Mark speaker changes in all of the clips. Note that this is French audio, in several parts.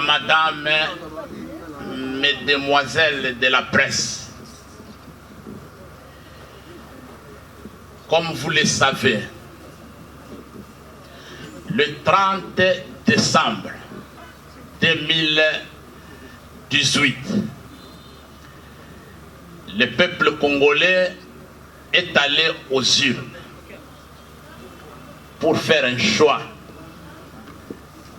Speaker 1: Madame, Mesdemoiselles de la presse, comme vous le savez, le 30 décembre 2018, le peuple congolais est allé aux urnes pour faire un choix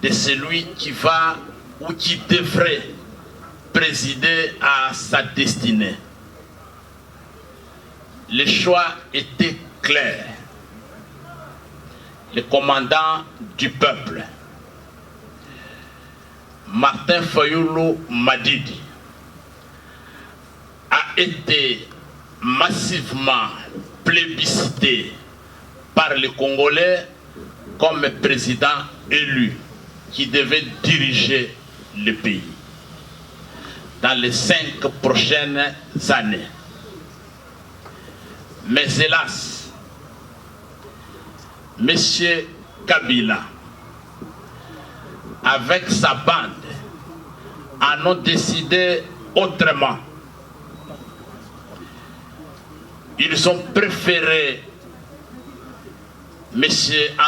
Speaker 1: de celui qui va ou qui devrait présider à sa destinée. Le choix était clair. Le commandant du peuple, Martin Fayulu Madidi, a été massivement plébiscité par les Congolais comme président élu qui devait diriger le pays dans les 5 prochaines années. Mais hélas, M. Kabila, avec sa bande, en ont décidé autrement. Ils ont préféré M.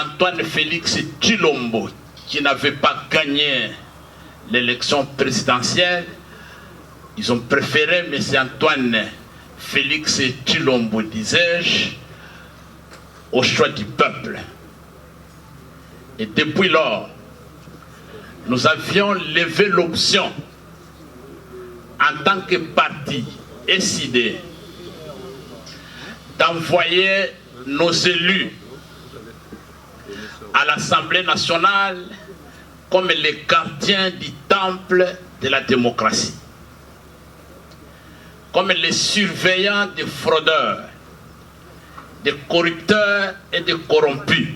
Speaker 1: Antoine Félix Tshilombo, qui n'avait pas gagné l'élection présidentielle. Ils ont préféré M. Antoine Félix Tshilombo, disais-je, au choix du peuple. Et depuis lors, nous avions levé l'option en tant que parti SID d'envoyer nos élus à l'Assemblée nationale comme les gardiens du temple de la démocratie, comme les surveillants des fraudeurs, des corrupteurs et des corrompus.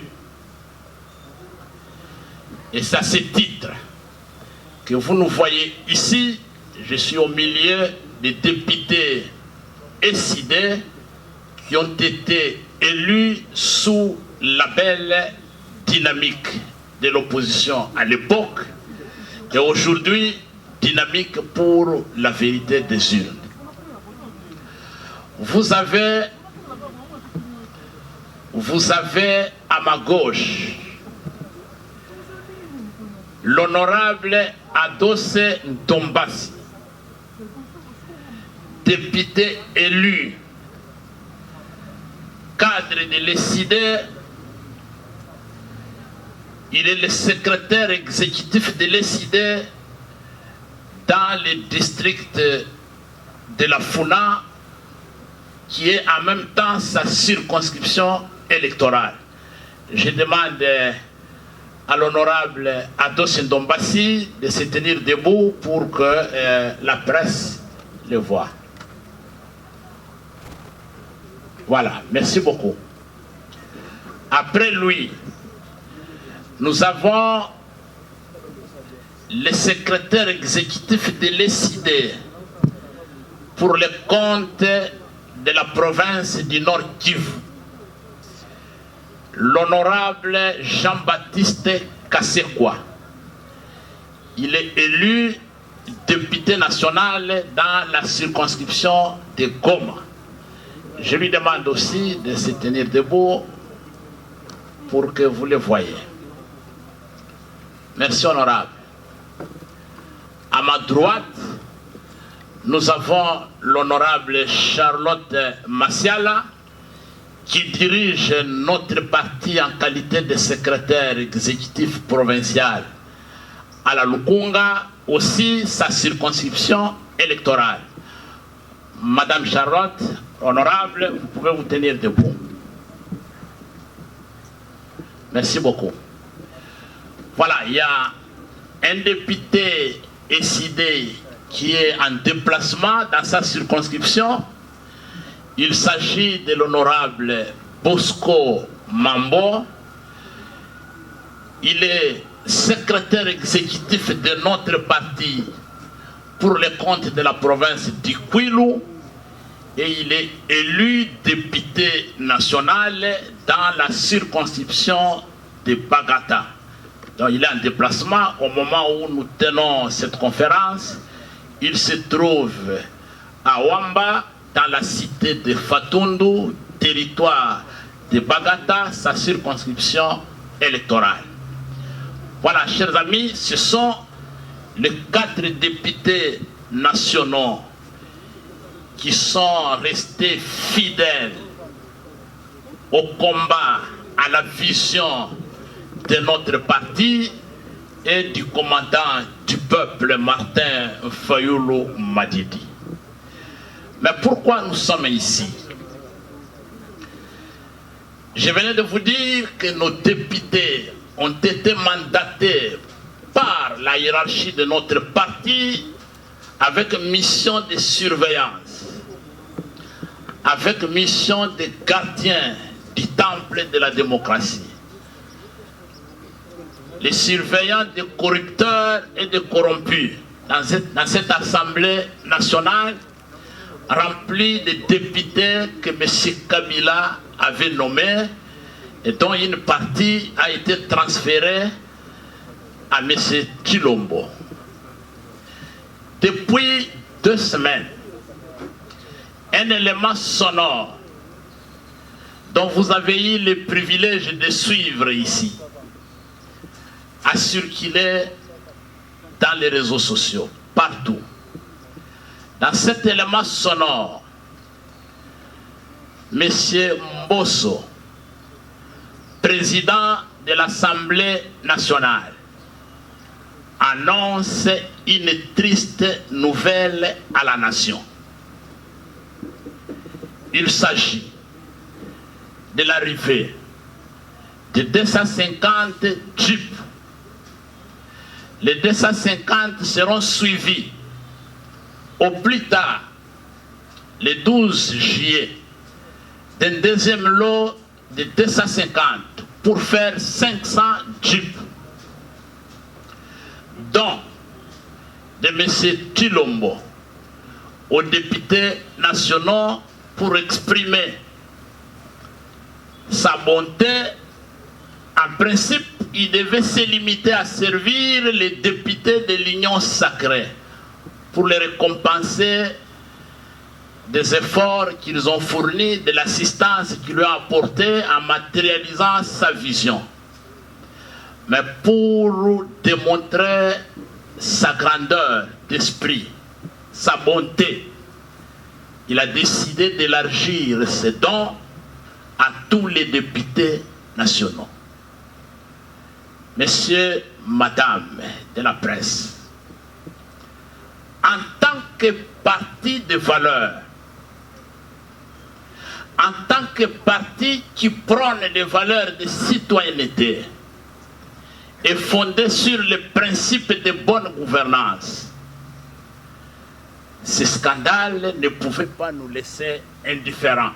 Speaker 1: Et c'est à ce titre que vous nous voyez ici. Je suis au milieu des députés SID qui ont été élus sous la belle dynamique de l'opposition à l'époque et aujourd'hui dynamique pour la vérité des urnes. Vous avez à ma gauche l'honorable Adosse Ntombasi, député élu, cadre de l'ESID. Il est le secrétaire exécutif de l'ESID dans le district de la Funa, qui est en même temps sa circonscription électorale. Je demande à l'honorable Adosse Ntombasi de se tenir debout pour que la presse le voie. Voilà, merci beaucoup. Après lui, nous avons le secrétaire exécutif de l'ESID pour le compte de la province du Nord Kivu, l'honorable Jean-Baptiste Kassekwa. Il est élu député national dans la circonscription de Goma. Je lui demande aussi de se tenir debout pour que vous le voyez. Merci honorable. À ma droite, nous avons l'honorable Charlotte Massiala qui dirige notre parti en qualité de secrétaire exécutif provincial à la Lukunga, aussi sa circonscription électorale. Madame Charlotte, honorable, vous pouvez vous tenir debout. Merci beaucoup. Voilà, il y a un député SID qui est en déplacement dans sa circonscription. Il s'agit de l'honorable Bosco Mambo. Il est secrétaire exécutif de notre parti pour le compte de la province du Kwilu et il est élu député national dans la circonscription de Bagata. Donc il est en déplacement au moment où nous tenons cette conférence. Il se trouve à Wamba, dans la cité de Fatundu, territoire de Bagata, sa circonscription électorale. Voilà, chers amis, ce sont les 4 députés nationaux qui sont restés fidèles au combat, à la vision de notre parti et du commandant du peuple Martin Fayulu Madidi. Mais pourquoi nous sommes ici? Je venais de vous dire que nos députés ont été mandatés par la hiérarchie de notre parti avec mission de surveillance, avec mission de gardien du temple de la démocratie. Les surveillants des corrupteurs et des corrompus dans cette assemblée nationale remplie de députés que M. Kabila avait nommés et dont une partie a été transférée à M. Chilombo. Depuis 2 semaines, un élément sonore dont vous avez eu le privilège de suivre ici a circulé dans les réseaux sociaux, partout. Dans cet élément sonore, M. Mbosso, président de l'Assemblée nationale, annonce une triste nouvelle à la nation. Il s'agit de l'arrivée de 250 jeeps. Les 250 seront suivis au plus tard, le 12 juillet, d'un deuxième lot de 250 pour faire 500 jeeps, dont de M. Chilombo aux députés nationaux pour exprimer sa bonté. En principe, il devait se limiter à servir les députés de l'Union sacrée pour les récompenser des efforts qu'ils ont fournis, de l'assistance qu'ils lui ont apportée en matérialisant sa vision. Mais pour démontrer sa grandeur d'esprit, sa bonté, il a décidé d'élargir ses dons à tous les députés nationaux. Messieurs, madame de la presse, en tant que parti de valeurs, en tant que parti qui prône les valeurs de citoyenneté et fondé sur les principes de bonne gouvernance, ce scandale ne pouvait pas nous laisser indifférents.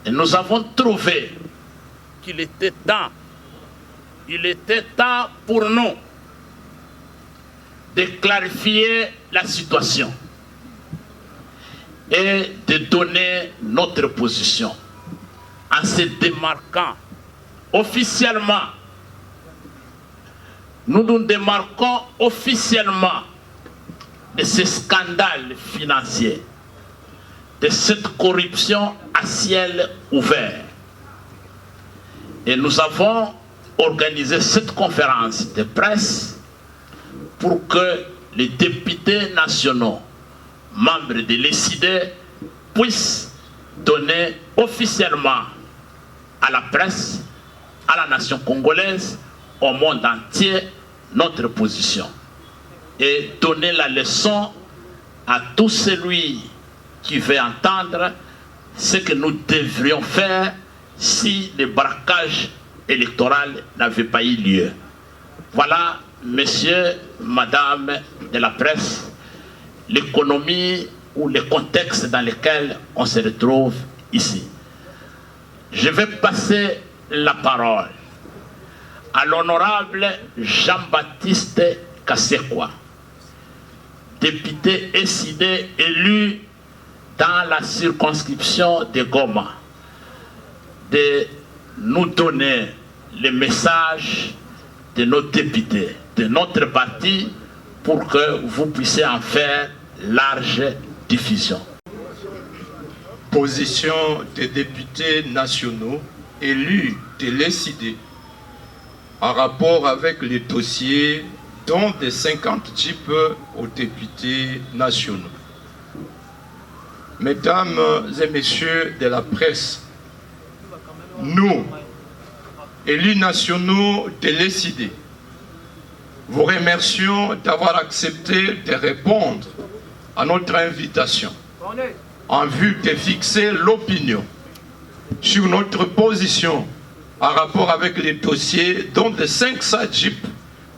Speaker 1: Et nous avons trouvé qu'il était temps pour nous de clarifier la situation et de donner notre position en se démarquant officiellement. Nous nous démarquons officiellement de ce scandale financier, de cette corruption à ciel ouvert. Et nous avons organisé cette conférence de presse pour que les députés nationaux, membres de l'ECID, puissent donner officiellement à la presse, à la nation congolaise, au monde entier, notre position. Et donner la leçon à tout celui qui veut entendre ce que nous devrions faire si le braquage électoral n'avait pas eu lieu. Voilà, messieurs, madame de la presse, l'économie ou le contexte dans lequel on se retrouve ici. Je vais passer la parole à l'honorable Jean-Baptiste Kasekwa, député SID élu dans la circonscription de Goma, de nous donner le message de nos députés, de notre parti, pour que vous puissiez en faire large diffusion.
Speaker 2: Position des députés nationaux élus de l'ECD en rapport avec les dossiers dont des 50 jeeps aux députés nationaux. Mesdames et messieurs de la presse, nous, élus nationaux de l'ECD, vous remercions d'avoir accepté de répondre à notre invitation en vue de fixer l'opinion sur notre position en rapport avec les dossiers dont de 500 jeeps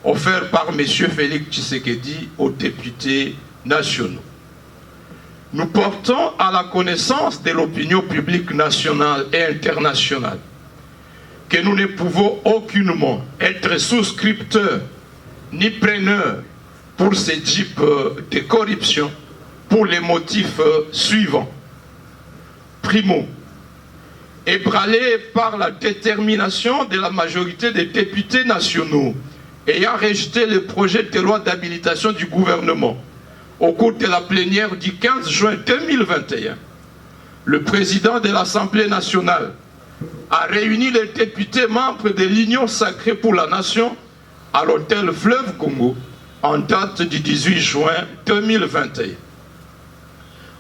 Speaker 2: offerts par M. Félix Tshisekedi aux députés nationaux. Nous portons à la connaissance de l'opinion publique nationale et internationale que nous ne pouvons aucunement être souscripteurs ni preneurs pour ces jeeps de corruption pour les motifs suivants. Primo, ébranlé par la détermination de la majorité des députés nationaux ayant rejeté le projet de loi d'habilitation du gouvernement au cours de la plénière du 15 juin 2021, le président de l'Assemblée nationale a réuni les députés membres de l'Union sacrée pour la nation à l'hôtel Fleuve Congo en date du 18 juin 2021.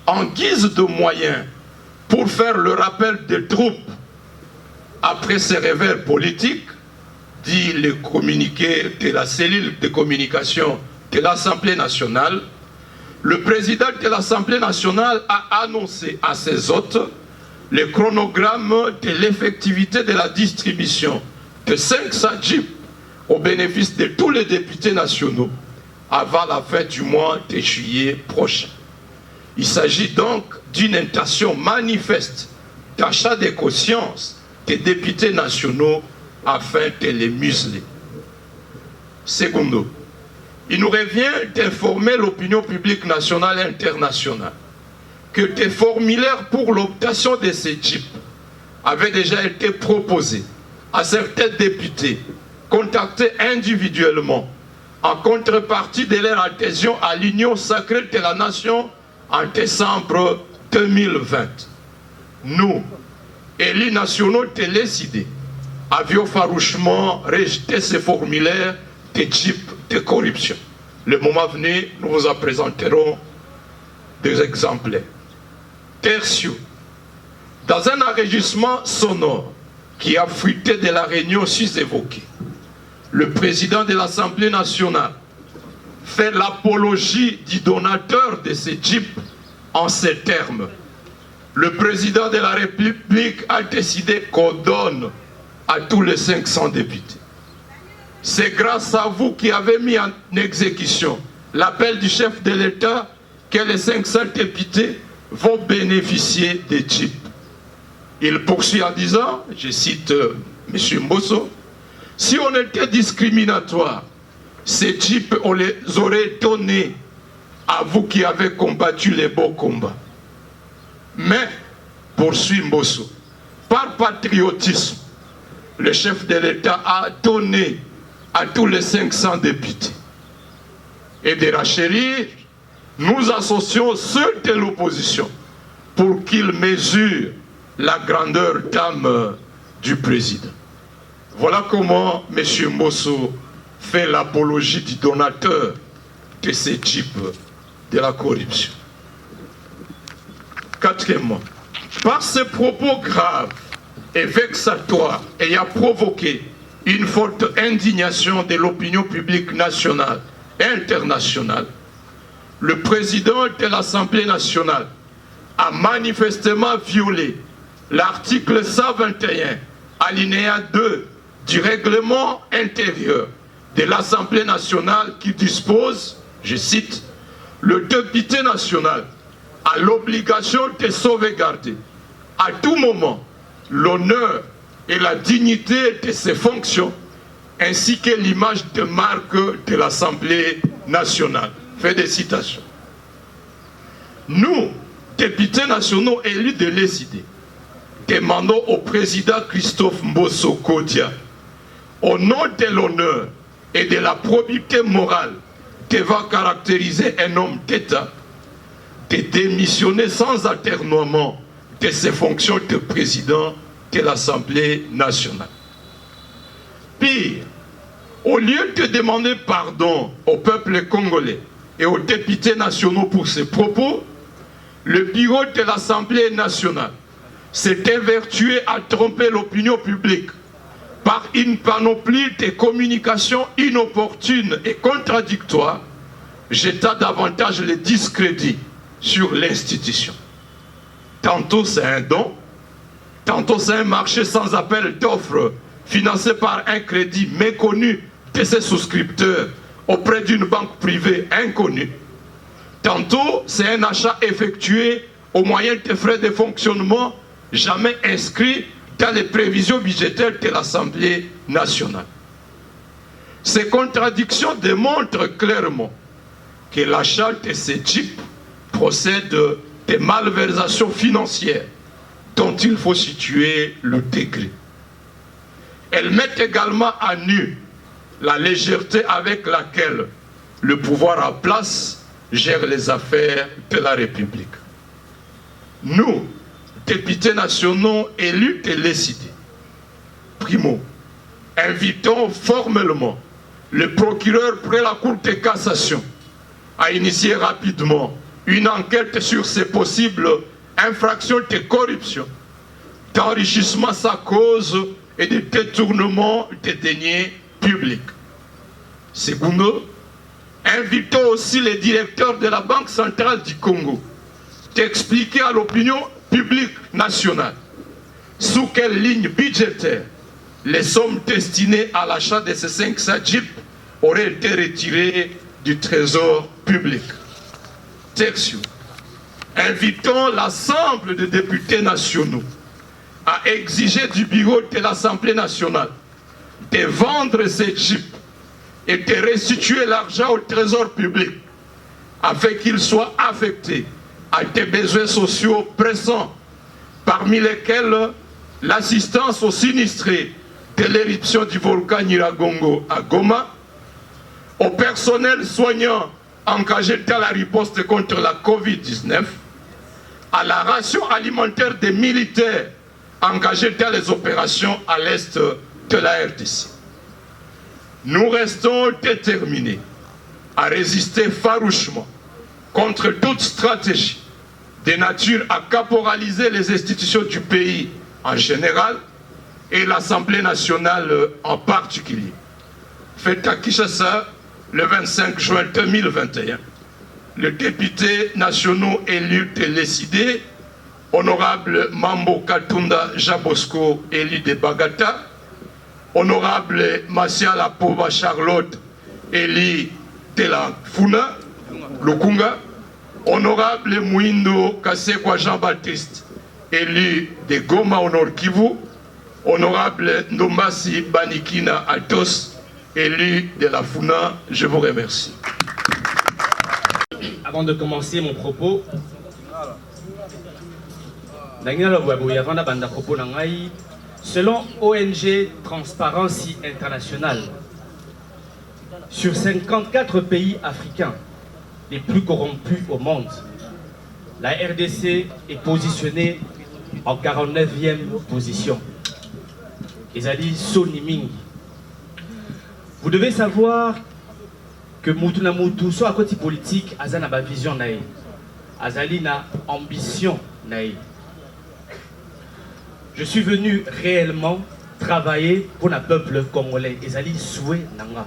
Speaker 2: En guise de moyen pour faire le rappel des troupes après ces revers politiques, dit le communiqué de la cellule de communication de l'Assemblée nationale, le président de l'Assemblée nationale a annoncé à ses hôtes le chronogramme de l'effectivité de la distribution de 500 jeeps au bénéfice de tous les députés nationaux avant la fin du mois de juillet prochain. Il s'agit donc d'une intention manifeste d'achat de conscience des députés nationaux afin de les museler. Secondo, il nous revient d'informer l'opinion publique nationale et internationale que des formulaires pour l'obtention de ces jeeps avaient déjà été proposés à certains députés contactés individuellement en contrepartie de leur adhésion à l'Union sacrée de la nation en décembre 2020. Nous, élus nationaux de l'ECD, avions farouchement rejeté ces formulaires de jeeps de corruption. Le moment venu, nous vous en présenterons des exemplaires. Tertio, dans un enregistrement sonore qui a fuité de la réunion sus-évoquée, le président de l'Assemblée nationale fait l'apologie du donateur de ces jeeps en ces termes. Le président de la République a décidé qu'on donne à tous les 500 députés. C'est grâce à vous qui avez mis en exécution l'appel du chef de l'État que les 500 députés vont bénéficier des jeeps. Il poursuit en disant, je cite M. Mbosso, si on était discriminatoire, ces jeeps, on les aurait donnés à vous qui avez combattu les beaux combats. Mais, poursuit Mbosso, par patriotisme, le chef de l'État a donné à tous les 500 députés. Et de rachérir, nous associons ceux de l'opposition pour qu'ils mesurent la grandeur d'âme du président. Voilà comment M. Mbosso fait l'apologie du donateur de ces jeeps de la corruption. Quatrièmement, par ces propos graves et vexatoires ayant provoqué une forte indignation de l'opinion publique nationale et internationale, le président de l'Assemblée nationale a manifestement violé l'article 121, alinéa 2 du règlement intérieur de l'Assemblée nationale qui dispose, je cite, « Le député national a l'obligation de sauvegarder à tout moment l'honneur et la dignité de ses fonctions, ainsi que l'image de marque de l'Assemblée nationale. » Fin de citation. Nous, députés nationaux élus de l'ECD, demandons au président Christophe Mbosso Kodia, au nom de l'honneur et de la probité morale devant caractériser un homme d'État, de démissionner sans atermoiement de ses fonctions de président de l'Assemblée nationale. Pire, au lieu de demander pardon au peuple congolais et aux députés nationaux pour ses propos, le bureau de l'Assemblée nationale s'est évertué à tromper l'opinion publique par une panoplie de communications inopportunes et contradictoires, jetant davantage le discrédit sur l'institution. Tantôt c'est un don, tantôt c'est un marché sans appel d'offres financé par un crédit méconnu de ses souscripteurs auprès d'une banque privée inconnue. Tantôt c'est un achat effectué au moyen de frais de fonctionnement jamais inscrits dans les prévisions budgétaires de l'Assemblée nationale. Ces contradictions démontrent clairement que l'achat de ces jeeps procède de malversations financières dont il faut situer le degré. Elles mettent également à nu la légèreté avec laquelle le pouvoir en place gère les affaires de la République. Nous, députés nationaux élus de l'ECD, primo, invitons formellement le procureur près la Cour de cassation à initier rapidement une enquête sur ces possibles infractions de corruption, d'enrichissement sans cause et de détournement des deniers publics. Secondo, invitons aussi les directeurs de la Banque centrale du Congo d'expliquer à l'opinion publique nationale sous quelle ligne budgétaire les sommes destinées à l'achat de ces 500 jeeps auraient été retirées du trésor public. Tertio, invitons l'ensemble des députés nationaux à exiger du bureau de l'Assemblée nationale de vendre ces jeeps et de restituer l'argent au trésor public afin qu'il soit affecté à des besoins sociaux pressants, parmi lesquels l'assistance aux sinistrés de l'éruption du volcan Nyiragongo à Goma, au personnel soignant engagé dans la riposte contre la Covid-19, à la ration alimentaire des militaires engagés dans les opérations à l'est de la RDC. Nous restons déterminés à résister farouchement contre toute stratégie de nature à caporaliser les institutions du pays en général et l'Assemblée nationale en particulier. Fait à Kinshasa le 25 juin 2021, le député national élu de l'ECD, honorable Mambo Katunda Jabosco, élu de Bagata, honorable Masiala Pova Charlotte, élu de la Funa, Lukunga, honorable Mouindo Kasekwa Jean-Baptiste, élu de Goma au Nord Kivu, honorable Ndombasi Banikina Altos, élu de la Funa, je vous remercie.
Speaker 3: Avant de commencer mon propos, selon ONG Transparency International, sur 54 pays africains les plus corrompus au monde, la RDC est positionnée en 49e position. Ezali Soni Mingi. Vous devez savoir que Moutouna Moutou, soit à côté politique, Azana ba vision naïe, Azali na ambition naïe. Je suis venu réellement travailler pour le peuple congolais. Ezali souhait nanga.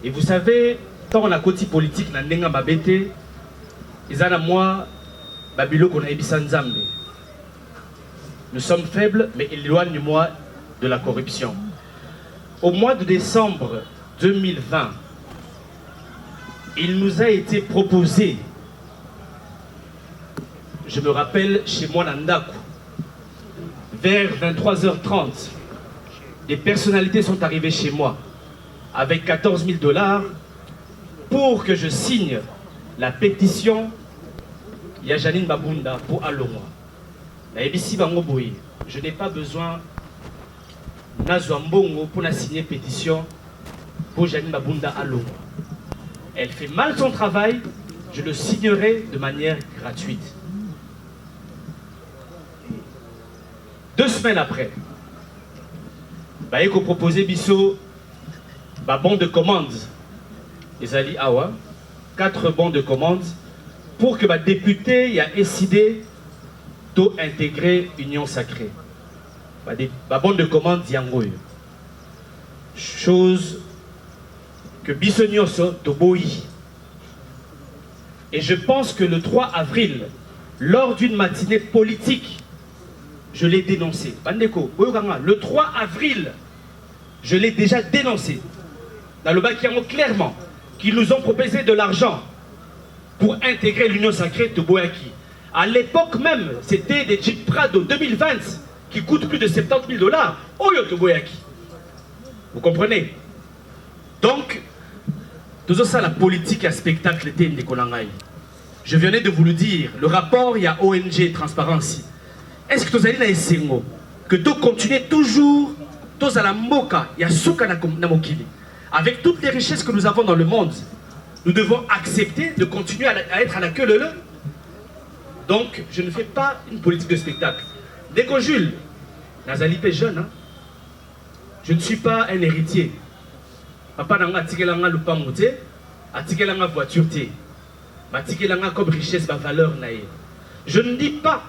Speaker 3: Et vous savez, tant on a côté politique na nenga babete, Ezana moi babilo qu'on a ebisanzambe. Nous sommes faibles, mais éloigne-moi de la corruption. Au mois de décembre 2020, il nous a été proposé, je me rappelle chez moi Nandaku, vers 23h30, des personnalités sont arrivées chez moi avec 14 000 $ pour que je signe la pétition Yajanine Babunda pour Alongwa. Je n'ai pas besoin Nazwambongo pour signer pétition pour Janine Mabunda à Londres. Elle fait mal son travail, je le signerai de manière gratuite. 2 semaines après, Baeko proposé Bisso bon de commande. Ezali Awa, 4 bons de commande pour que le député y a décidé d'intégrer Union Sacrée. Bon de commande Yangoy. Chose que Bisso Nyoso Toboyi. Et je pense que le 3 avril, lors d'une matinée politique, je l'ai dénoncé. Bandeko, le 3 avril, je l'ai déjà dénoncé. Dans le Bakiamo, clairement, qu'ils nous ont proposé de l'argent pour intégrer l'Union Sacrée de Boyaki. À l'époque même, c'était des Jeep Prado 2020 qui coûtent plus de 70 000 $. Oyo de Boyaki. Vous comprenez? Donc, tout ça, la politique et le spectacle était une décollangaille. Je venais de vous le dire, le rapport, il y a ONG Transparency. Est-ce que vous allez dans que tu continues toujours, tous à la moka, il y a souka na mokili. Avec toutes les richesses que nous avons dans le monde, nous devons accepter de continuer à être à la queue leu. Donc, je ne fais pas une politique de spectacle. Dès que Jules, Nazali est jeune, hein? Je ne suis pas un héritier. Papa n'a pas lupangote, a voiture, a comme richesse, ma valeur. Je ne dis pas,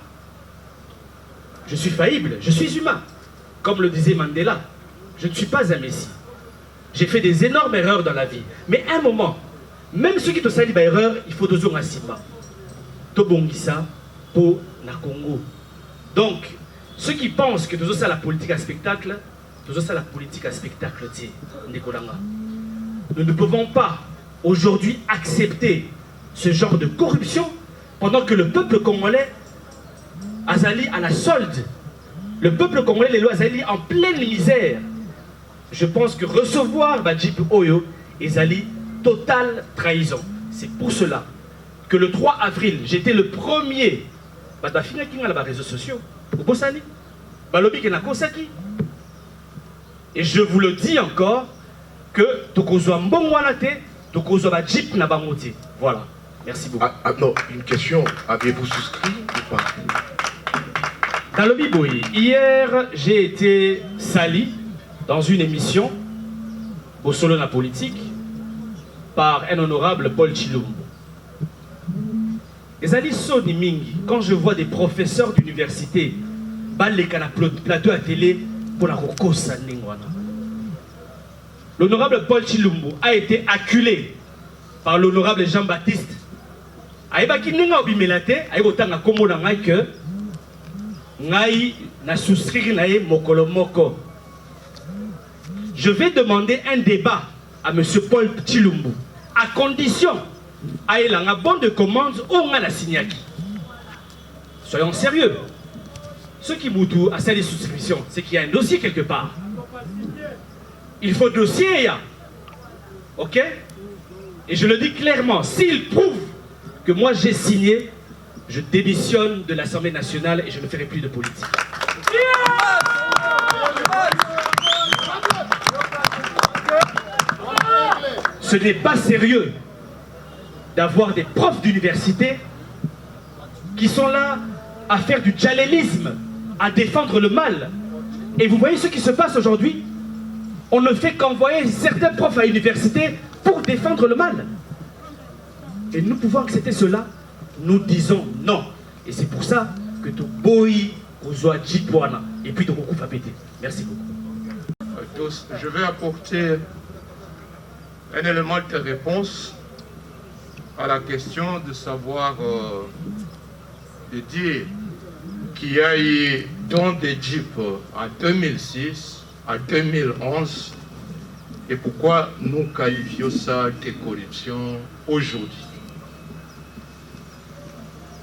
Speaker 3: je suis faillible, je suis humain. Comme le disait Mandela, je ne suis pas un messie. J'ai fait des énormes erreurs dans la vie. Mais à un moment, même ceux qui te salissent erreur, il faut deux ans Sima. Tobongisa pour na Congo. Donc, ceux qui pensent que tout ça la politique à spectacle, tout ça la politique à spectacle, nous ne pouvons pas aujourd'hui accepter ce genre de corruption pendant que le peuple congolais Azali à la solde. Le peuple congolais, les lois Azali en pleine misère. Je pense que recevoir Bajip Oyo Azali, totale trahison. C'est pour cela que le 3 avril, j'étais le premier. Les réseaux sociaux. Et je vous le dis encore que voilà. Merci beaucoup.
Speaker 4: Non, une question. Avez-vous souscrit ou pas?
Speaker 3: Dans le Biboui, hier, j'ai été sali dans une émission au Solo la politique par un honorable Paul Chilumbu. Les alliés Soni Mingi, quand je vois des professeurs d'université, plateau à télé pour la Rokosa Ningwana. L'honorable Paul Chilumbu a été acculé par l'honorable Jean-Baptiste. Aïbaki Ninga Obimelate, Aïbotanga Komo na que Ngai na souscrire nae mokolo moko. Je vais demander un débat à M. Paul Chilumbu, à condition qu'il ait un bon de commande ou on a la signaki. Soyons sérieux. Ce qui moutou à cette souscription, c'est qu'il y a un dossier quelque part. Il faut dossier, ok? Et je le dis clairement, s'il prouve que moi j'ai signé, je démissionne de l'Assemblée nationale et je ne ferai plus de politique. Ce n'est pas sérieux d'avoir des profs d'université qui sont là à faire du djalélisme, à défendre le mal. Et vous voyez ce qui se passe aujourd'hui? On ne fait qu'envoyer certains profs à l'université pour défendre le mal. Et nous pouvons accepter cela. Nous disons non. Et c'est pour ça que tu bois aux Djibouana et puis tu vas péter. Merci beaucoup.
Speaker 2: Je vais apporter un élément de réponse à la question de savoir, de dire qu'il y a eu dans des Jeeps en 2006, en 2011, et pourquoi nous qualifions ça de corruption aujourd'hui.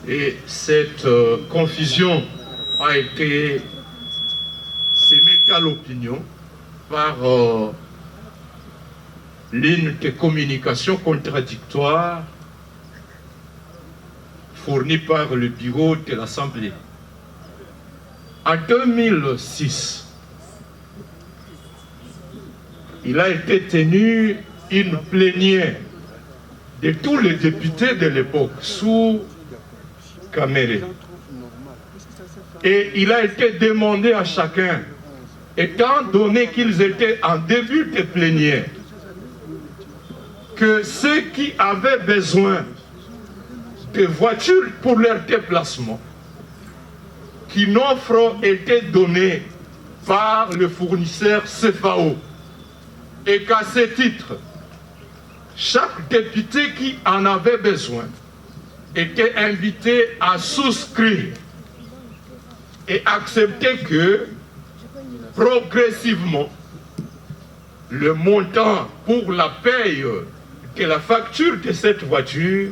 Speaker 2: Et cette confusion a été sémée à l'opinion par l'une des communications contradictoires fournies par le bureau de l'Assemblée. En 2006, il a été tenu une plénière de tous les députés de l'époque sous Caméré. Et il a été demandé à chacun, étant donné qu'ils étaient en début de plénière, que ceux qui avaient besoin de voitures pour leur déplacement, qu'une offre était donnée par le fournisseur CFAO, et qu'à ce titre, chaque député qui en avait besoin était invité à souscrire et accepter que progressivement le montant pour la paye de la facture de cette voiture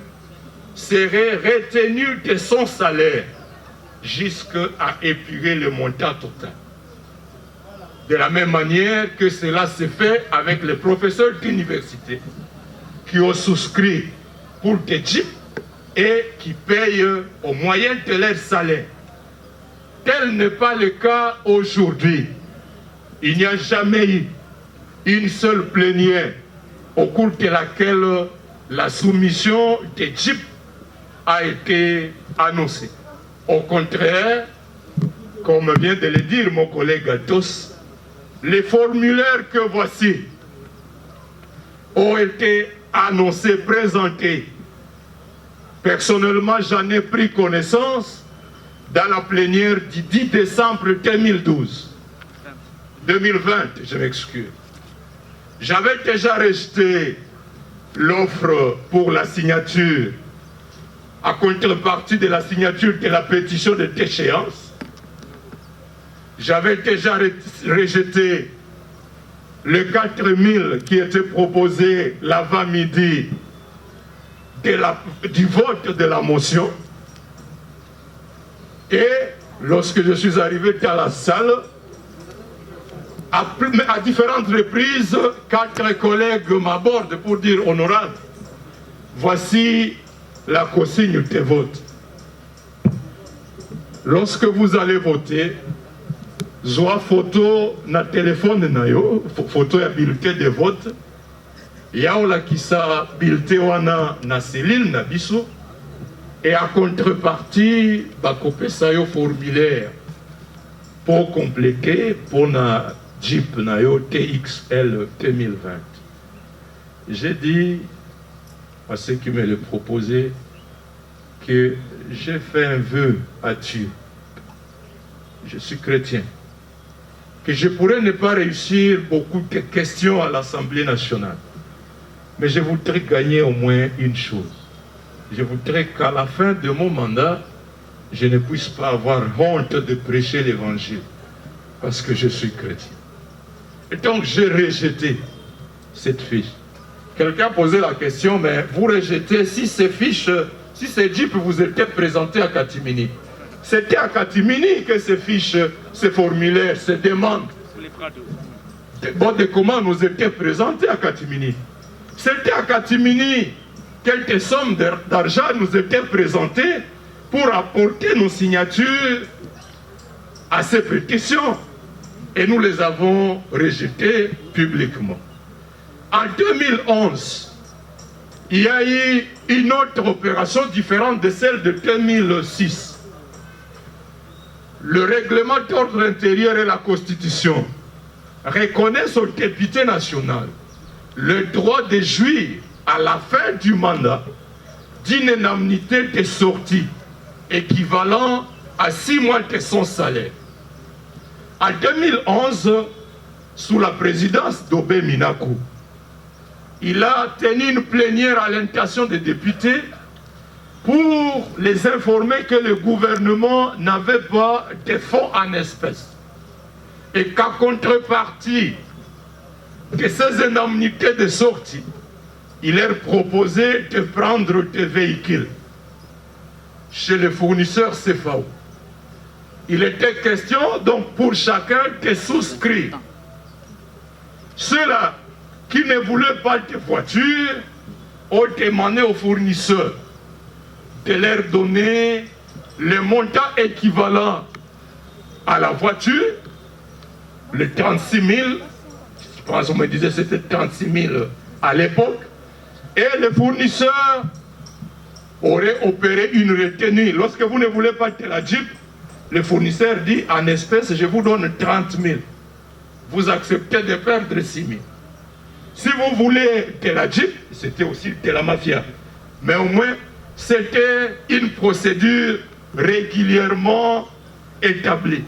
Speaker 2: serait retenu de son salaire jusqu'à épurer le montant total. De la même manière que cela se fait avec les professeurs d'université qui ont souscrit pour des jeeps et qui payent au moyen de leur salaire. Tel n'est pas le cas aujourd'hui. Il n'y a jamais eu une seule plénière au cours de laquelle la soumission des jeeps a été annoncée. Au contraire, comme vient de le dire mon collègue Atos, les formulaires que voici ont été annoncés, présentés. Personnellement, j'en ai pris connaissance dans la plénière du 10 décembre 2020, je m'excuse. J'avais déjà rejeté l'offre pour la signature à contrepartie de la signature de la pétition de déchéance. J'avais déjà rejeté le 4000 qui était proposé l'avant-midi du vote de la motion. Et lorsque je suis arrivé dans la salle, à différentes reprises, 4 collègues m'abordent pour dire « Honorable, voici la consigne de vote. Lorsque vous allez voter, zoa photo na téléphone na yo, photo ya bulletin de vote, yao la kisa bulletin wana na cellule na biso, et à contrepartie, bakopesa yo formulaire pour compléter pour na Jeep na yo TXL 2020. J'ai dit à ceux qui me le proposaient que j'ai fait un vœu à Dieu. Je suis chrétien. Que je pourrais ne pas réussir beaucoup de questions à l'Assemblée nationale. Mais je voudrais gagner au moins une chose. Je voudrais qu'à la fin de mon mandat, je ne puisse pas avoir honte de prêcher l'évangile. Parce que je suis chrétien. Et donc j'ai rejeté cette fiche. Quelqu'un posait la question, mais vous rejetez si ces fiches, si ces jeeps vous étaient présentés à Katimini. C'était à Katimini que ces fiches, ces formulaires, ces demandes, des boîtes de commandes nous étaient présentées à Katimini. C'était à Katimini quelques sommes d'argent nous étaient présentées pour apporter nos signatures à ces pétitions. Et nous les avons rejetées publiquement. En 2011, il y a eu une autre opération différente de celle de 2006. Le règlement d'ordre intérieur et la Constitution reconnaissent au député national le droit de jouir à la fin du mandat d'une indemnité de sortie équivalent à 6 mois de son salaire. En 2011, sous la présidence d'Obé Minakou, il a tenu une plénière à l'intention des députés pour les informer que le gouvernement n'avait pas de fonds en espèces et qu'à contrepartie de ces indemnités de sortie, il leur proposait de prendre des véhicules chez les fournisseurs CFAO. Il était question donc pour chacun de souscrire. Ceux-là qui ne voulaient pas de voiture ont demandé aux fournisseurs de leur donner le montant équivalent à la voiture, les 36 000 pense qu'on me disait que c'était 36 000 à l'époque. Et les fournisseurs auraient opéré une retenue. Lorsque vous ne voulez pas de la Jeep, le fournisseur dit en espèces, je vous donne 30 000. Vous acceptez de perdre 6 000. Si vous voulez de la Jeep, c'était aussi de la mafia. Mais au moins, c'était une procédure régulièrement établie.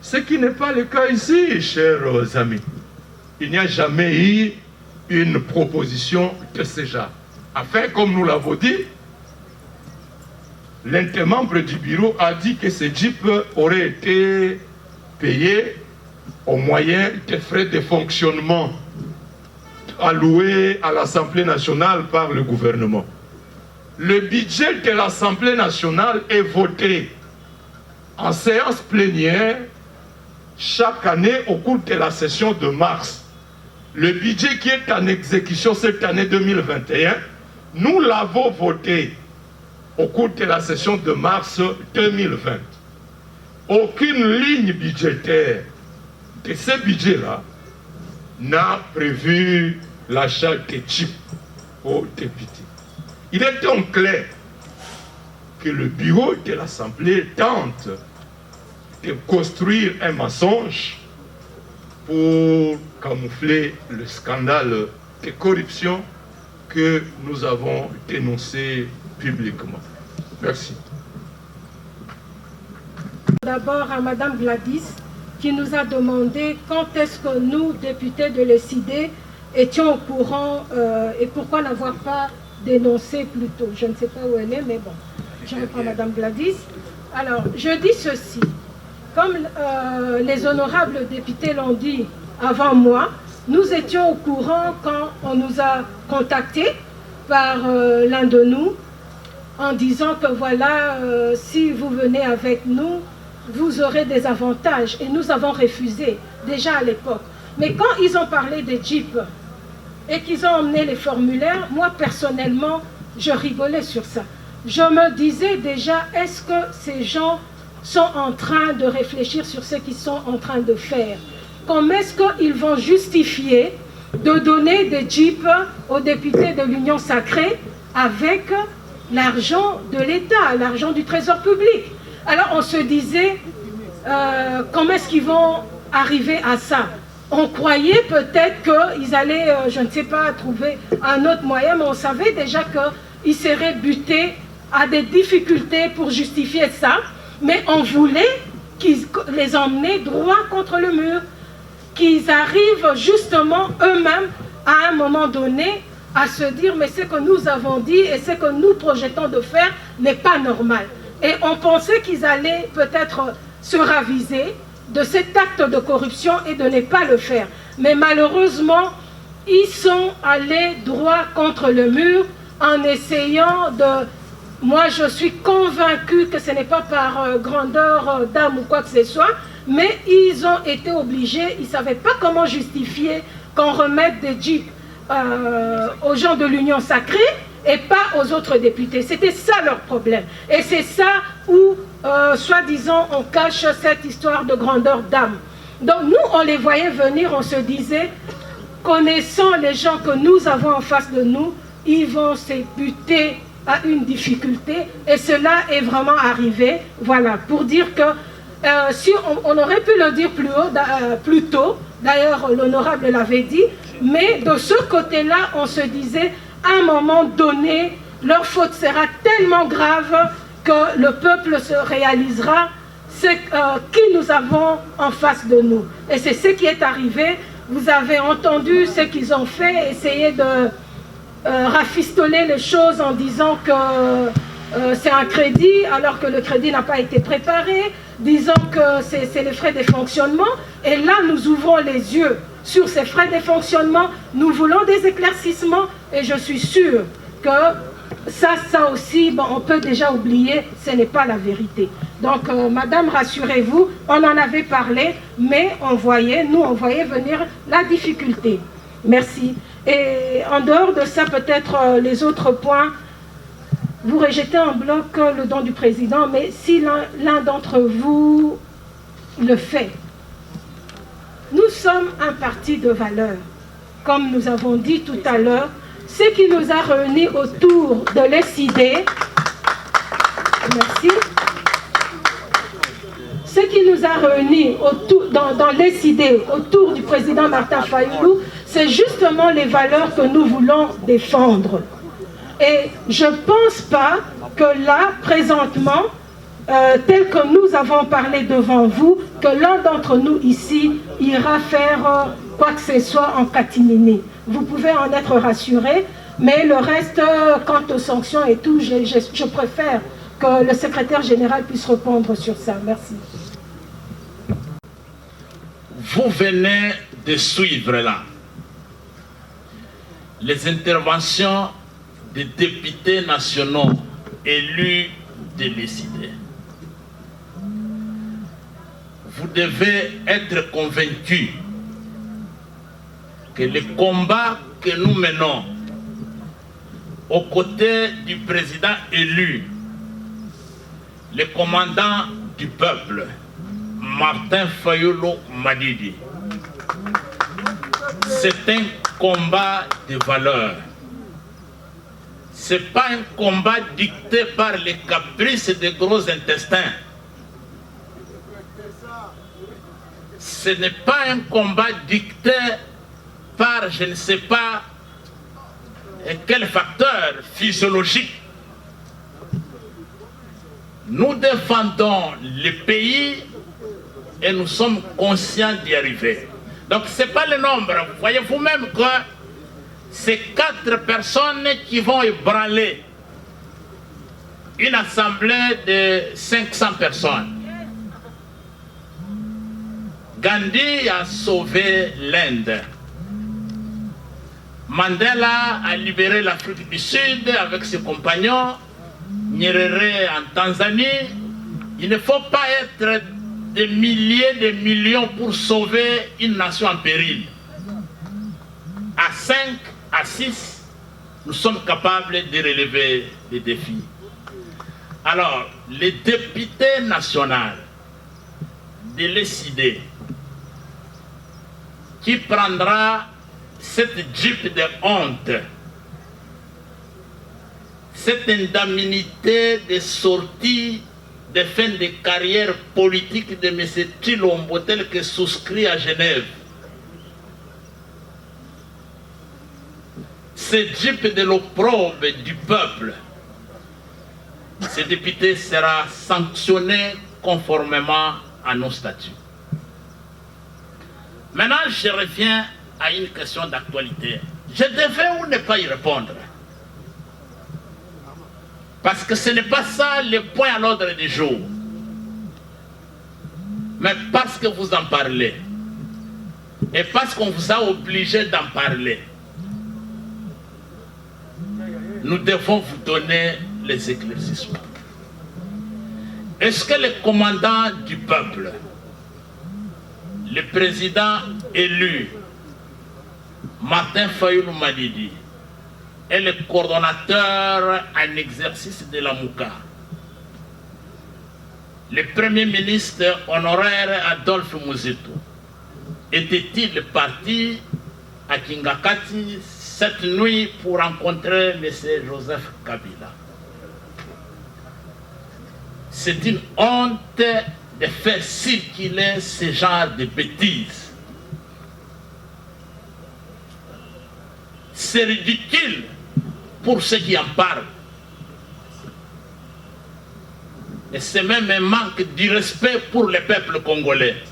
Speaker 2: Ce qui n'est pas le cas ici, chers amis. Il n'y a jamais eu une proposition de ce genre. Enfin, comme nous l'avons dit, l'un des membres du bureau a dit que ce Jeep aurait été payé au moyen des frais de fonctionnement alloués à l'Assemblée nationale par le gouvernement. Le budget de l'Assemblée nationale est voté en séance plénière chaque année au cours de la session de mars. Le budget qui est en exécution cette année 2021, nous l'avons voté au cours de la session de mars 2020. Aucune ligne budgétaire de ce budget-là n'a prévu l'achat de chips aux députés. Il est donc clair que le bureau de l'Assemblée tente de construire un mensonge pour camoufler le scandale de corruption que nous avons dénoncé publiquement. Merci.
Speaker 5: D'abord à Madame Gladys, qui nous a demandé quand est-ce que nous, députés de l'ECID, étions au courant et pourquoi n'avoir pas dénoncé plus tôt. Je ne sais pas où elle est, mais bon, je reprends Madame Gladys. Alors, je dis ceci. Comme les honorables députés l'ont dit avant moi, nous étions au courant quand on nous a contactés par l'un de nous en disant que voilà, si vous venez avec nous, vous aurez des avantages. Et nous avons refusé, déjà à l'époque. Mais quand ils ont parlé des Jeeps et qu'ils ont emmené les formulaires, moi personnellement, je rigolais sur ça. Je me disais déjà, est-ce que ces gens sont en train de réfléchir sur ce qu'ils sont en train de faire? Comment est-ce qu'ils vont justifier de donner des Jeeps aux députés de l'Union sacrée avec l'argent de l'État, l'argent du Trésor public? Alors on se disait, comment est-ce qu'ils vont arriver à ça? On croyait peut-être qu'ils allaient, je ne sais pas, trouver un autre moyen, mais on savait déjà qu'ils seraient butés à des difficultés pour justifier ça. Mais on voulait qu'ils les emmenaient droit contre le mur, qu'ils arrivent justement eux-mêmes à un moment donné à se dire mais ce que nous avons dit et ce que nous projetons de faire n'est pas normal. Et on pensait qu'ils allaient peut-être se raviser de cet acte de corruption et de ne pas le faire. Mais malheureusement, ils sont allés droit contre le mur en essayant de... Moi, je suis convaincue que ce n'est pas par grandeur d'âme ou quoi que ce soit, mais ils ont été obligés, ils ne savaient pas comment justifier qu'on remette des Jeeps aux gens de l'Union sacrée et pas aux autres députés. C'était ça leur problème. Et c'est ça où, soi-disant, on cache cette histoire de grandeur d'âme. Donc nous, on les voyait venir, on se disait, connaissant les gens que nous avons en face de nous, ils vont se buter à une difficulté. Et cela est vraiment arrivé. Voilà, pour dire que si on aurait pu le dire plus tôt, d'ailleurs l'honorable l'avait dit, mais de ce côté-là, on se disait, à un moment donné, leur faute sera tellement grave que le peuple se réalisera ce qui nous avons en face de nous. Et c'est ce qui est arrivé. Vous avez entendu ce qu'ils ont fait, essayer de rafistoler les choses en disant que c'est un crédit alors que le crédit n'a pas été préparé, disant que c'est les frais de fonctionnement. Et là, nous ouvrons les yeux sur ces frais de fonctionnement. Nous voulons des éclaircissements et je suis sûre que ça aussi, bon, on peut déjà oublier, ce n'est pas la vérité. Donc, madame, rassurez-vous, on en avait parlé, mais on voyait venir la difficulté. Merci. Et en dehors de ça, peut-être les autres points, vous rejetez en bloc le don du président, mais si l'un d'entre vous le fait, nous sommes un parti de valeurs. Comme nous avons dit tout à l'heure, ce qui nous a réunis autour de l'SID, merci. Ce qui nous a réunis dans l'SID autour du président Martin Fayulu, c'est justement les valeurs que nous voulons défendre. Et je ne pense pas que là, présentement, tel que nous avons parlé devant vous, que l'un d'entre nous ici ira faire quoi que ce soit en catimini. Vous pouvez en être rassurés, mais le reste, quant aux sanctions et tout, je préfère que le secrétaire général puisse répondre sur ça. Merci.
Speaker 1: Vous venez de suivre là les interventions des députés nationaux élus de l'ECD. Vous devez être convaincus que le combat que nous menons aux côtés du président élu, le commandant du peuple, Martin Fayulu Madidi, c'est un combat de valeurs. Ce n'est pas un combat dicté par les caprices des gros intestins. Ce n'est pas un combat dicté par je ne sais pas quel facteur physiologique. Nous défendons le pays et nous sommes conscients d'y arriver. Donc ce n'est pas le nombre. Vous voyez vous-même que c'est 4 personnes qui vont ébranler une assemblée de 500 personnes. Gandhi a sauvé l'Inde. Mandela a libéré l'Afrique du Sud avec ses compagnons. Nyerere en Tanzanie. Il ne faut pas être des milliers de millions pour sauver une nation en péril. À 5, à 6, nous sommes capables de relever les défis. Alors, les députés nationaux de l'ECD qui prendra cette jeep de honte, cette indemnité de sortie de fin de carrière politique de M. Tshilombo tel que souscrit à Genève. Ce jeep de l'opprobre du peuple, ce député sera sanctionné conformément à nos statuts. Maintenant, je reviens à une question d'actualité. Je devais ou ne pas y répondre? Parce que ce n'est pas ça le point à l'ordre du jour. Mais parce que vous en parlez, et parce qu'on vous a obligé d'en parler, nous devons vous donner les éclaircissements. Est-ce que le commandant du peuple, le président élu, Martin Fayulu Madidi, est le coordonnateur en exercice de la MOUCA, le premier ministre honoraire Adolphe Muzito, était-il parti à Kingakati cette nuit pour rencontrer M. Joseph Kabila? C'est une honte de faire circuler ce genre de bêtises. C'est ridicule pour ceux qui en parlent. Et c'est même un manque d'irrespect pour le peuple congolais.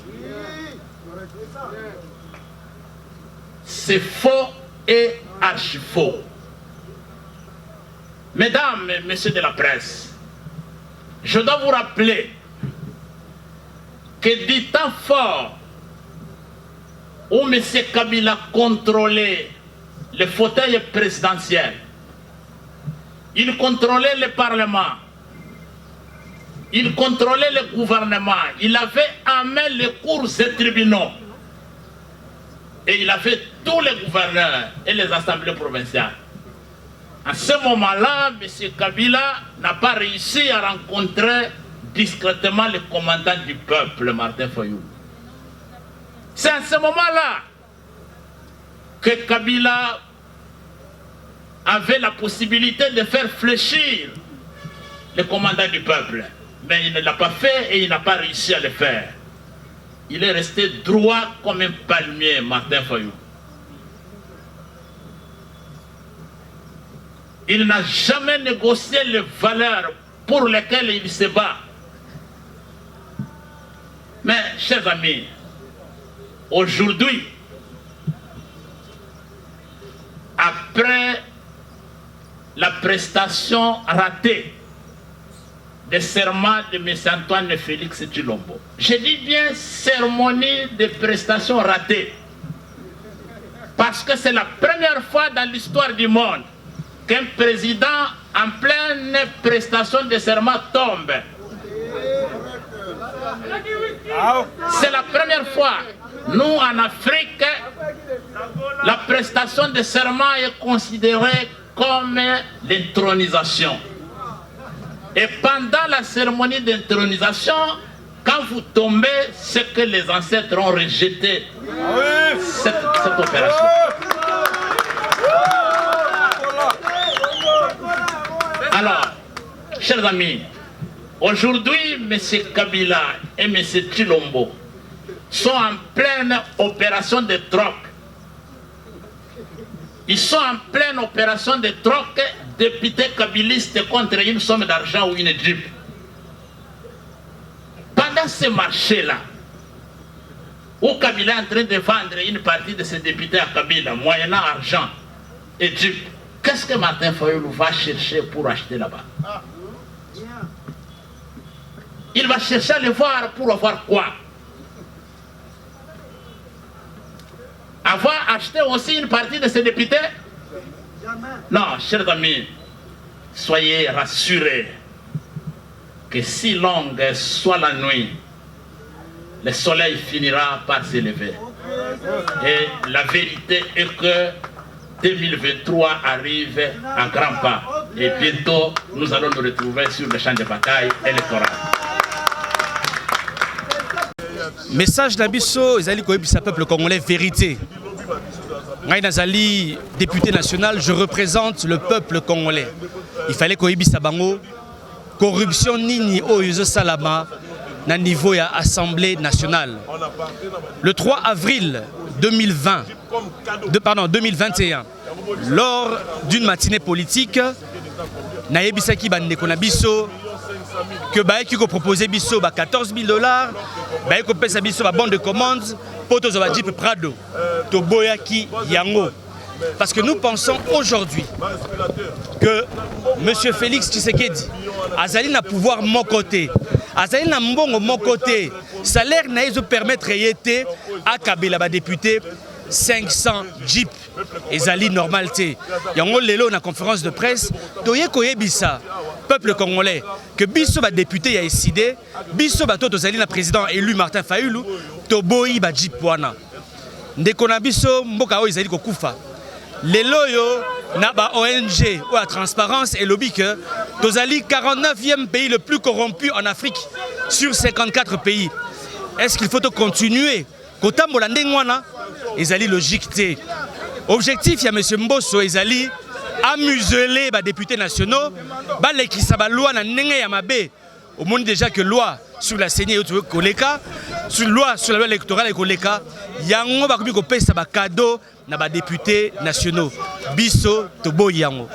Speaker 1: C'est faux et archi-faux. Mesdames et messieurs de la presse, je dois vous rappeler que du temps fort où M. Kabila contrôlait le fauteuil présidentiel, il contrôlait le Parlement, il contrôlait le gouvernement, il avait en main les cours et tribunaux, et il avait tous les gouverneurs et les assemblées provinciales. À ce moment-là, M. Kabila n'a pas réussi à rencontrer discrètement le commandant du peuple, Martin Fayulu. C'est à ce moment-là que Kabila avait la possibilité de faire fléchir le commandant du peuple. Mais il ne l'a pas fait et il n'a pas réussi à le faire. Il est resté droit comme un palmier, Martin Fayulu. Il n'a jamais négocié les valeurs pour lesquelles il se bat. Mais, chers amis, aujourd'hui, après la prestation ratée des serments de M. Antoine Félix Tshilombo, je dis bien cérémonie de prestation ratée, parce que c'est la première fois dans l'histoire du monde qu'un président en pleine prestation de serment tombe. C'est la première fois. Nous, en Afrique, la prestation de serment est considérée comme l'intronisation. Et pendant la cérémonie d'intronisation, quand vous tombez, c'est que les ancêtres ont rejeté cette opération. Alors, chers amis, aujourd'hui, M. Kabila et M. Tshilombo sont en pleine opération de troc. Ils sont en pleine opération de troc, députés kabilistes contre une somme d'argent ou une jeep. Pendant ce marché-là, où Kabila est en train de vendre une partie de ses députés à Kabila, moyennant argent et jeep, qu'est-ce que Martin Fayulu va chercher pour acheter là-bas? Il va chercher à le voir pour avoir quoi? Avoir acheté aussi une partie de ses députés? Non, chers amis, soyez rassurés que si longue soit la nuit, le soleil finira par s'élever. Et la vérité est que 2023 arrive à grands pas. Et bientôt, nous allons nous retrouver sur le champ de bataille électoral.
Speaker 3: Message d'Abisso, Ezali Koyebisa peuple congolais, vérité. Moi, Nazali, député national, je représente le peuple congolais. Il fallait Koyebisa Bango, corruption nini oyozo salama, na niveau ya Assemblée nationale. Le 3 avril 2021, lors d'une matinée politique, Nayebisaki Bandeko na biso que Baeki ko proposé biso ba $14 000, Baeki ko pesa biso ba bon de commande pour to ba Jeep Prado, to boyaki yango. Parce que nous pensons aujourd'hui que M. Félix Tshisekedi azali na pouvoir mon côté, azali na mbongo mon côté, salaire na ezo permettre yete à Kabila ba député 500 Jeep ezali normalité. Yango lelo na conférence de presse toye koyebisa peuple congolais que biso ba député ya décidé biso ba toto zali na président élu Martin Fayulu to boyi ba Jeep wana ndeko na biso mboka o ezali kokufa lelo yo na ba ONG ou la transparence et lobby que tozali 49e pays le plus corrompu en Afrique sur 54 pays. Est-ce qu'il faut continuer kotambola ndenge wana ezali logique té. Objectif ya monsieur Mbosso ezali amuseler ba députés nationaux ba lekisa ba loi na ndenge ya mabe. Au monde déjà que loi sur la CENI et koleka, sur loi sur la loi électorale et koleka, yango ba komi ko pesa ba cadeau na ba députés nationaux. Biso to boy yango.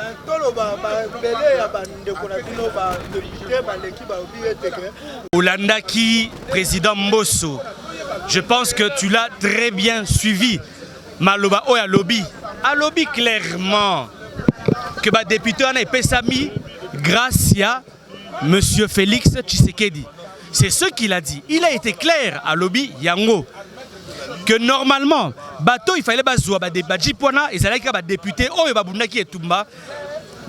Speaker 3: Olanda qui président Mbosso. Je pense que tu l'as très bien suivi. Maloba Oya lobby. A lobby clairement que ba député en a pesami grâce à Monsieur Félix Tshisekedi. C'est ce qu'il a dit. Il a été clair à lobby yango que normalement bateau il fallait bazwa ba jipona et ça ba député oyo ba bundaki etumba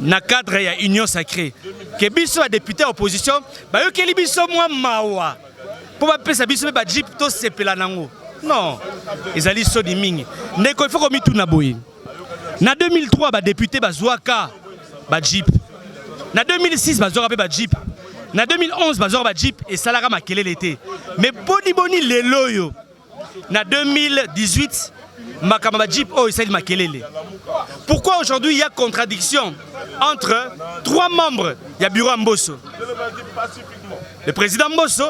Speaker 3: na cadre ya union sacrée. Que biso ba député opposition ba yo keli biso mwa mawa. Pour ba pesa biso ba jip to sepela nango. Non, ezali so di mingi. Ndeko il faut komi tuna boye. Na 2003 ba député bazwaka ba jip. Na 2006 bazwaka pe ba jip. Na 2011 bazwaka ba jip et salara makele l'été. Mais boni boni lelo yo. na 2018 Makamba Jeep oh Isali Makelele. Pourquoi aujourd'hui il y a contradiction entre 3 membres du bureau Mbosso? Le président Mbosso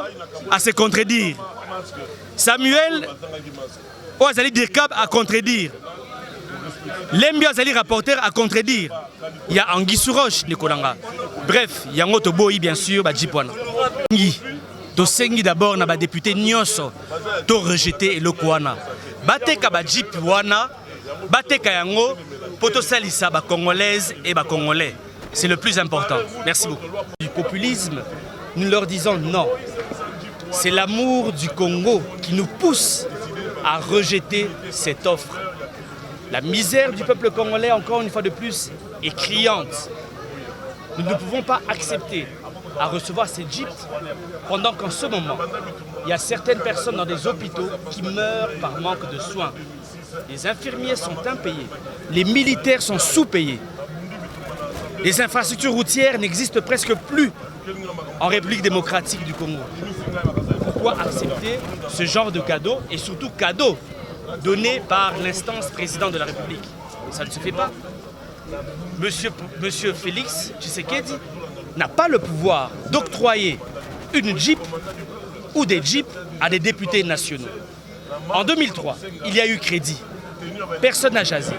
Speaker 3: a se contredire. Samuel Ozali Dirkab a contredire. Lembio Azali rapporteur a contredire. Il y a Anguille Souroche Nikolanga. Bref, il y a un autre boy bien sûr, Jipwana. Tosengi d'abord na ba député nyonso to rejeter elokwana. Bateka ba Jipwana, bateka yango poto salisa ba congolaise et ba congolais. C'est le plus important. Merci beaucoup. Du populisme, nous leur disons non. C'est l'amour du Congo qui nous pousse à rejeter cette offre. La misère du peuple congolais, encore une fois de plus, est criante. Nous ne pouvons pas accepter à recevoir ces jeeps pendant qu'en ce moment, il y a certaines personnes dans des hôpitaux qui meurent par manque de soins. Les infirmiers sont impayés, les militaires sont sous-payés. Les infrastructures routières n'existent presque plus en République démocratique du Congo. Pourquoi accepter ce genre de cadeau et surtout cadeau donné par l'instance président de la République? Ça ne se fait pas. Monsieur Félix Tshisekedi n'a pas le pouvoir d'octroyer une Jeep ou des Jeeps à des députés nationaux. En 2003, il y a eu crédit. Personne n'a jasé.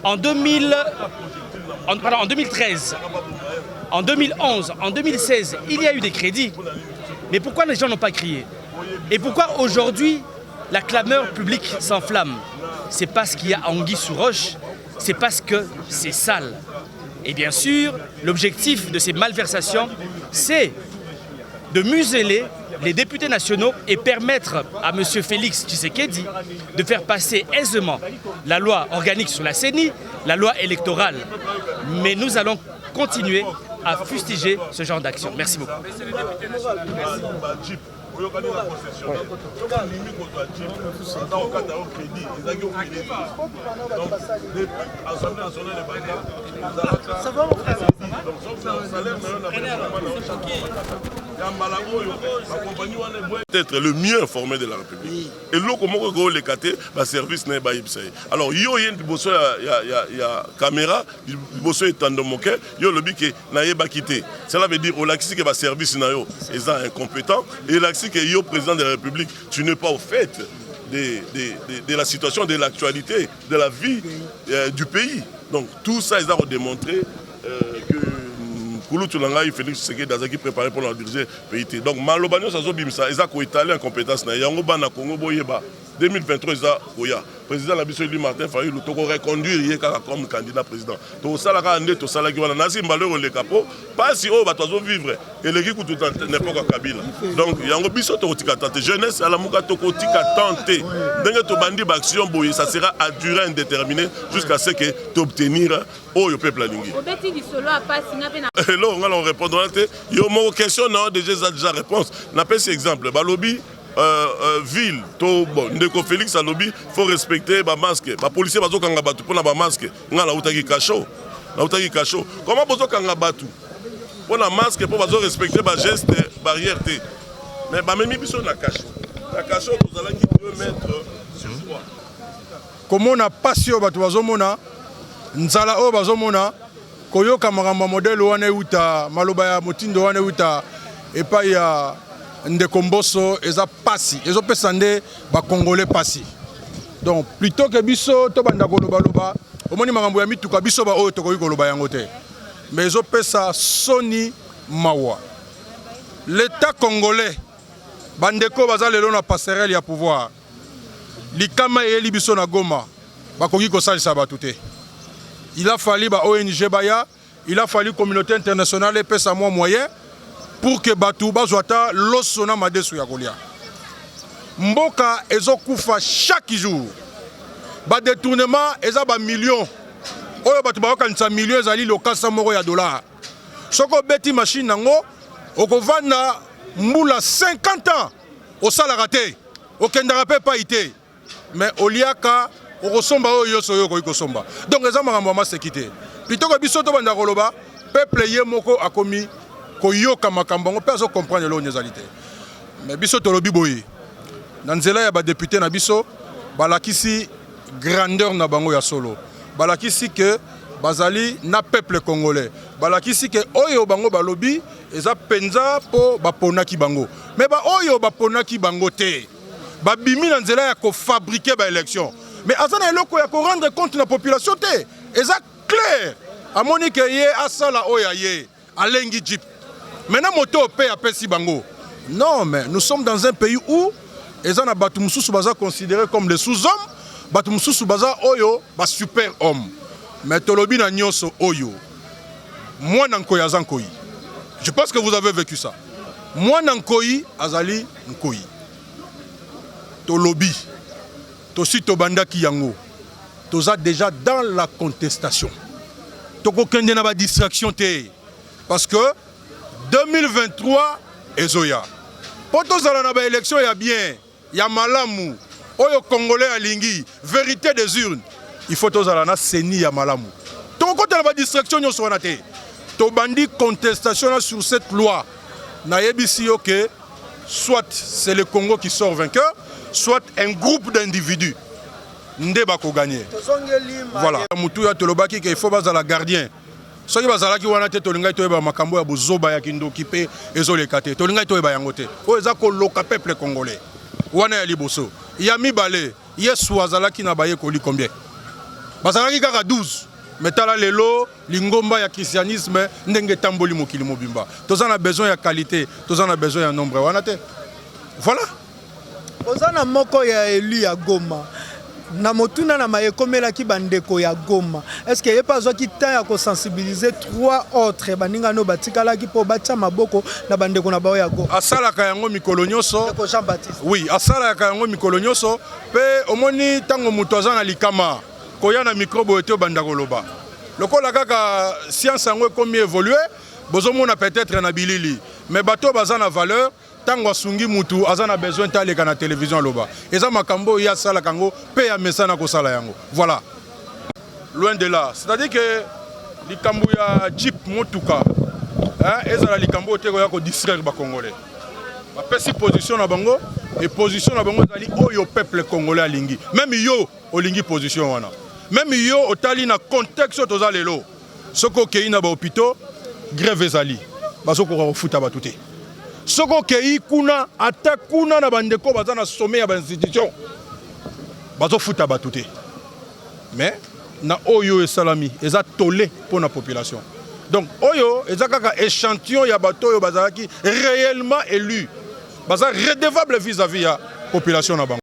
Speaker 3: En 2013, en 2011, en 2016, il y a eu des crédits. Mais pourquoi les gens n'ont pas crié? Et pourquoi aujourd'hui la clameur publique s'enflamme? C'est parce qu'il y a Anguille sous roche, c'est parce que c'est sale. Et bien sûr, l'objectif de ces malversations, c'est de museler les députés nationaux et permettre à M. Félix Tshisekedi de faire passer aisément la loi organique sur la CENI, la loi électorale. Mais nous allons continuer à fustiger ce genre d'action. Merci beaucoup.
Speaker 6: Être le mieux informé de la République. Et là, comment on les caté, le service n'est pas. Alors, il y a caméra, il y a tandomoke, il y a le but qui n'a pas quitté. Cela veut dire que le service est incompétent et le président de la République, tu n'es pas au fait de la situation, de l'actualité, de la vie du pays. Donc, tout ça, ils ont démontré que Félix Tshisekedi a préparé pour la diriger le pays. Donc, Malobagno, ça a étalé en compétence. Il y a un Congo 2023, le président Labiso Eli Martin Fayulu a reconduire comme candidat président. Donc, ça a été tout ça. Pas si on va vivre. Et l'équipe n'est pas Kabila. Donc, il y a un biso de jeunesse à la Mouka Tokotika tenté. Action, ça sera à durée indéterminée jusqu'à ce que tu obtenir au peuple lingi. Et là, on répond. Il y a une question, déjà réponse. On appelle cet exemple. Balobi. Ville, Ndeko Félix Alobi, il faut respecter les masques. Les policiers ne sont pas pour les masques. Ils sont cachot. Comment ils sont battus pour les masques, pour respecter les gestes barrières. Mais ils sont cachot. La cachot, vous allez mettre sur soi.
Speaker 7: Comment on a passé au Batouazomona, Nzala au Bazomona, Koyoka Maramba modèle Wane Uta, Malobaya Motindo Wane Uta, et pas y a. Ndeko Mbosso eza pasi ezo pesande ba congolais pasi. Donc plutôt que biso to banda koloba loba omoni makambo ya mituka biso ba oyo tokoki koloba yango te. Mais ezo pesa soni mawa. L'état congolais bandeko baza lelo na passerelle ya pouvoir. Likama yeli biso na Goma bakoki ko salisa ba tuté. Il a fallu ba ONG baya, il a fallu communauté internationale et pesa moins moyen pour que Batou Bazouata l'osona madesu ya Golia. Mboka ezokufa chaque jour. Ba détournement eza ba millions. Oyo Batou baoka nsa millions ezali lokasa moko ya dollars. Soko beti machine nango okovanda mbula 50 ans au salaka te. Okendaka pe pa ité. Mais oliaka okosomba oyo yoso yo koyikosomba. Donc eza makambo ma sécurité. Plutôt que biso to banda koloba peuple ye moko akomi koyoka makambo ngo peso comprendre lo nezalité. Mais biso tolobi boyi. na nzela ya ba député na biso balakisi grandeur na bango ya solo. Balakisi que bazali na peuple congolais. Balakisi que oyo bango balobi eza penza po baponaki bango. Mais ba oyo baponaki bango te. Ba bimi na nzela ya ko fabriquer ba élection. Mais azana eloko ya ko rendre compte na population te. Eza clair. Amoni que ye asala oya ye alengi jeep. Maintenant moto pe apesi bango. Non mais nous sommes dans un pays où ezana batu mususu baza considérés comme des sous-hommes, batu mususu baza oyo ba super homme. Mais tolobi na nyonso oyo. Moi nankoyi azankoyi. Je pense que vous avez vécu ça. Moi nankoyi azali nkoyi. Tolobi. Tosi tobandaki yango. Toza déjà dans la contestation. Toko kende na ba distraction te. Parce que 2023 ezoya. Pour tozala na ba élection ya bien, ya malamu. Oyo Congolais alingi, vérité des urnes. Il faut tozala na seni ya malamu. Toko kote na ba distraction nyonso wana te. To bandi contestation sur cette loi. Na yebisi yo que soit c'est le Congo qui sort vainqueur, soit un groupe d'individus. Nde bako gagner. Voilà. Mutuya tolobaki qu'il faut bazala gardien. Soki bazalaki wana te tolingai toyeba makambo ya bozoba ya kindoki pe ezoleka te. Tolingai toyeba yango te. O eza ko loka peuple congolais. Wana ya liboso. Ya mibale, yesu azalaki na baye koli combien? Bazalaki kaka 12. Metala lelo lingomba ya christianisme ndenge tamboli mokili mobimba. Toza na besoin ya qualité, toza na besoin ya nombre wana te. Voilà.
Speaker 8: Ozana moko ya élu ya Goma. Na motuna na mayekomela ki bandeko ya Goma. Est-ce que y a pas qui temps ya ko sensibiliser 3 autres baninga no batikala ki po batia maboko na bandeko na bao ya Goma.
Speaker 7: Asala ka yango mikolo nyonso.
Speaker 8: Ndeko Jean Baptiste.
Speaker 7: Oui, asala ka yango mikolo nyonso pe omoni tango muto azana likama koya na microbe ete banda koloba. Lokola kaka science yango komi évoluer, bozomona peut-être na bilili, mais bato bazana valeur. Tango asungi mutu azana besoin taleka na télévision loba. Eza makambo ya sala kango pe ya mesana ko sala yango. Voilà. Loin de là. C'est-à-dire que likambo ya jeep motuka ezala likambo te ko ya ko distraire ba congolais. Ba pesi position na bango et position na bango ezali oyo peuple congolais alingi. Même yo olingi position wana. Même yo otali na contexte toza lelo. Soko kei na ba hôpitaux grève ezali. Bazoko ko futa batuté. Soko kei kuna ata kuna na bandeko baza na sommet ya ba institution bazo futa batuté. Mais na oyo esalami eza tolé pour la population. Donc oyo eza kaka échantillon ya bato oyo bazalaki réellement élu. Baza redevable vis-à-vis ya population na bango.